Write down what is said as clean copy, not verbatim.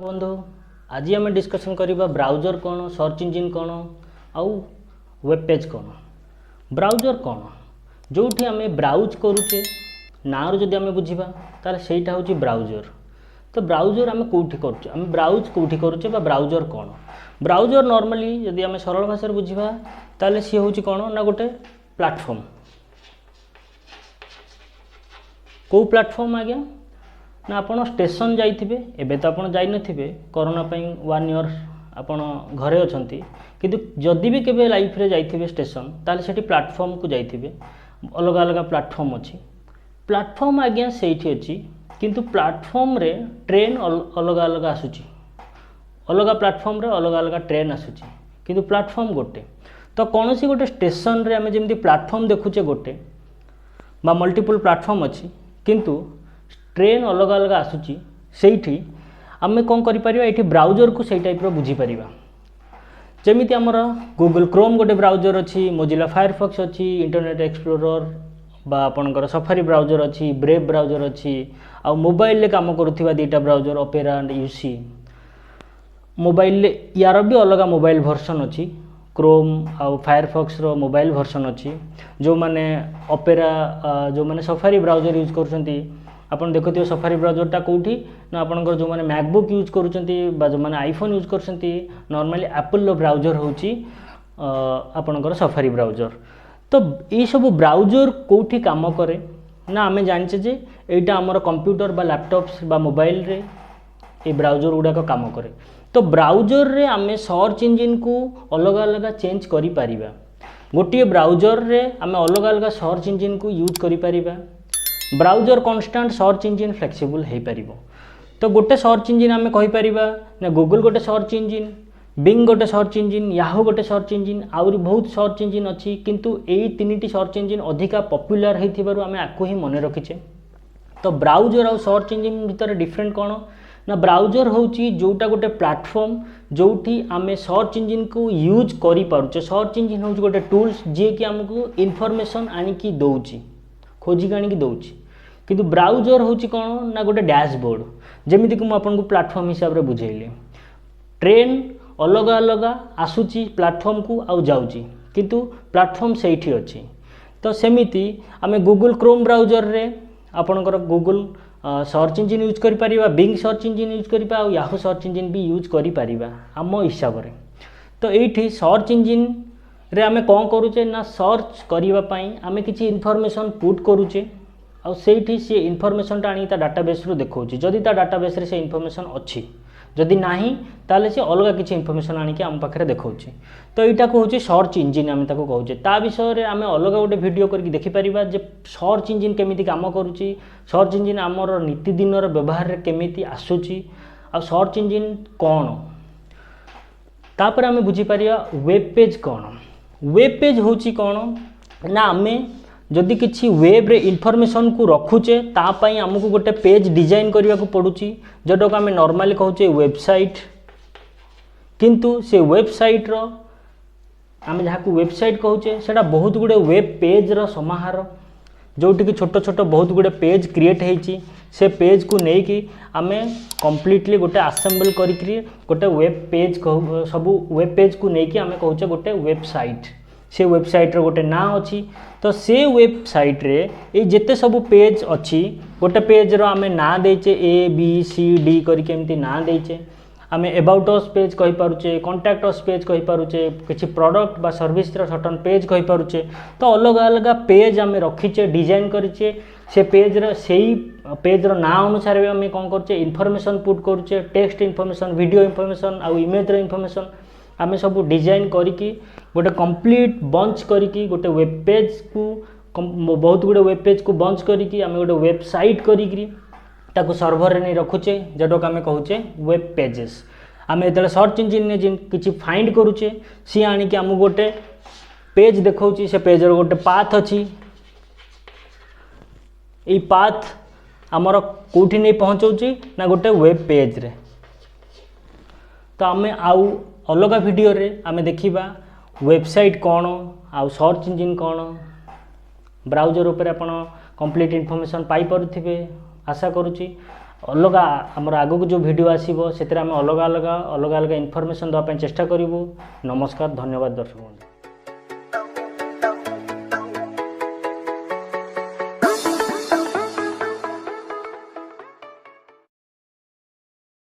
बंधु आज आम डिस्कसन करवा ब्राउजर कौन सर्च इंजिन कौन आउ वेब पेज कौन। ब्राउजर कौन जो आम ब्राउज करुचे ना जदि आम बुझा ताले सेटा हूँ ब्राउजर। तो ब्राउजर आम कौटी करुचे आम ब्राउज कौटी करुचे ब्राउजर कौन। ब्राउजर नॉर्मली जदि आम सरल भाषा बुझा ताले सी हूँ कौन ना गोटे प्लेटफॉर्म। कौ प्लेटफॉर्म आज्ञा ना आपण स्टेशन जाइथिबे एबे तो आपण जाई नथिबे कोरोना पई 1 ईयर आपण घरे अछंती किंतु जदि भी केबे लाइफ रे जाइथिबे स्टेशन ताले सेठी प्लेटफॉर्म को जाइथिबे अलग अलग प्लेटफॉर्म अछि। प्लेटफॉर्म आज्ञा सेठी अछि किंतु प्लेटफॉर्म रे ट्रेन अलग अलग आसुची अलग प्लेटफॉर्म रे अलग अलग ट्रेन आसुची किंतु प्लेटफॉर्म गोटे। तो कौनसी गोटे स्टेशन रे आमे जेमती प्लेटफॉर्म देखुचे गोटे बा मल्टीपल प्लेटफॉर्म अछि किंतु ट्रेन अलग अलग आसुची सेठी आमे कौन करि परिबा एठी ब्राउजर को सेई टाइप रो बुझी परिबा। जेमिति हमर गूगल क्रोम गोटे ब्राउजर अछि, मोजिला फायरफॉक्स अछि, इंटरनेट एक्सप्लोरर बा आपनकर सफारी ब्राउजर अछि, ब्रेव ब्राउजर अछि आ मोबाइल ले काम करूथिबा दीटा browser Opera and UC. Mobile ले यार भी अलग मोबाइल वर्जन अछि क्रोम आ फायरफॉक्स रो मोबाइल वर्जन अछि। जो माने ओपेरा जो माने सफारी ब्राउजर यूज करूछंती आपन देखुथिबे सफारी ब्राउजरटा कोठी ना आपनकर जो माने मैकबुक यूज करूछंती बा जो माने आईफोन यूज करूछंती नॉर्मली एप्पल रो ब्राउजर होची आपनकर सफारी ब्राउजर। तो ये सब ब्राउजर कोठी काम करे ना आमे जानचे जे एटा हमर कंप्यूटर बा लैपटॉप्स बा मोबाइल रे ए ब्राउजर गुडा को काम करे। तो ब्राउजर रे आमे सर्च इंजिन को अलग अलग चेंज करि परिबा। गोटे ब्राउजर रे आमे अलग अलग सर्च इंजिन को यूज करि परिबा। Browser constant search engine flexible हे परिबो। तो गोटे सर्च इंजिन आमे कहि परिबा ना गूगल गोटे सर्च इंजिन, बिंग गोटे सर्च इंजिन, याहू गोटे सर्च इंजिन आउरी बहुत सर्च इंजिन अछि किंतु एई तीनिटी सर्च इंजिन अधिका पॉपुलर हेथिबारु आमे आकु ही मने रखिचे। तो ब्राउजर और सर्च इंजिन भीतर डिफरेंट कौन ना ब्राउजर होची जोटा गोटे प्लेटफॉर्म जोठी आमे सर्च इंजिन को यूज करि पारुचे। सर्च इंजिन होची गोटे टूल्स जे कि हमको इन्फॉर्मेशन आनी की दोउची खोजी आनी की दोउची किंतु ब्राउजर होची कौन ना गोटे डैशबोर्ड। जेमिति कि मु आपन को प्लेटफॉर्म हिसाब रे बुझेइली ट्रेन अलग अलग आसुची प्लेटफॉर्म को आउ जाउची किंतु प्लेटफॉर्म सेठी अछि। तो सेमिति आमे गूगल क्रोम ब्राउजर रे आपनकर गूगल सर्च इंजिन यूज करि परिबा, बिंग सर्च इंजिन यूज करि पा याहू सर्च इंजिन भी यूज करि परिबा आम हिसाब रे। तो एठी सर्च इंजिन रे आमे कोन करूचे ना सर्च करिवा पई आमे किछि इन्फॉर्मेशन पुट करूचे आ सेठी से इन्फॉर्मेशन टा आनी ता डाटाबेस रो देखौची। जदि ता डाटाबेस रे से इन्फॉर्मेशन अछि जदि नाही ताले से अलग किछि इन्फॉर्मेशन आनी के हम पाखरे देखौची। तो एटा को होची सर्च इंजिन आमे ताको कहूचे। ता विषय रे आमे अलग गोटे वीडियो करके देखि परिबा जे सर्च इंजिन केमिति काम करूची, सर्च इंजिन हमर नीति दिन रो व्यवहार रे केमिति आसुची आ सर्च इंजिन कोन। तापर आमे बुझी परिया वेब पेज कोन। वेब पेज होची कोन ना आमे जदि किछि वेब रे इन्फॉर्मेशन को रखुचे ता पई हमकु गोटे पेज डिजाइन करिया को पडुची जडो का हमें नॉर्मली कहूचे वेबसाइट। किंतु से वेबसाइट रो आमे जहा को वेबसाइट कहूचे सेटा बहुत गुडे वेब पेज रो समाहार जोटी कि छोटो छोटो बहुत गुडे पेज क्रिएट हेची। से पेज को नै कि आमे कंप्लीटली गोटे असेंबल करिकरी गोटे वेब पेज कहू सब वेब पेज को नै कि आमे कहूचे गोटे वेबसाइट। से वेबसाइट रो गोटे ना अछि। तो से वेबसाइट रे ए जेते सब पेज अछि गोटे पेज रो आमे ना देचे ए बी सी डी करि केमती ना देचे। आमे अबाउट अस पेज कहि पारुचे, कांटेक्ट अस पेज कहि पारुचे, किछि प्रोडक्ट बा सर्विस रो सर्टन पेज कहि पारुचे। तो अलग अलग पेज आमे रखिचे डिजाइन करिचे। से पेज रो सेही पेज रो ना अनुसार भी आमे कोन करचे इन्फॉर्मेशन पुट करूचे, टेक्स्ट इन्फॉर्मेशन, वीडियो इन्फॉर्मेशन आ इमेज रो इन्फॉर्मेशन आमे सब डिजाइन करिकी गोटे कंप्लीट बंच करिकी गोटे वेब पेज को बहुत गुडे वेब पेज को बंच करिकी आमे गोटे वेबसाइट करिकी ताको सर्वर रे नै रखुचे जडो का आमे कहूचे वेब पेजेस। आमे एतले सर्च इंजिन ने जिन किछि फाइंड करूचे सी आनी कि आमु गोटे पेज देखौची। से पेज रो गोटे पाथ अछि। ए पाथ हमर कोठी नै पहुंचौची ना गोटे वेब पेज रे। तो आमे आउ अलग वीडियो रे आमे देखिबा वेबसाइट कोन आ सर्च इंजिन कोन। ब्राउजर ऊपर आपण कंप्लीट इन्फॉर्मेशन पाई परुथिबे आशा करूची। अलगा आमर आगक जो वीडियो आसीबो सेतरे आम अलग अलग इनफॉरमेशन देवा चेष्टा करूँ। नमस्कार, धन्यवाद दर्शक बंधु।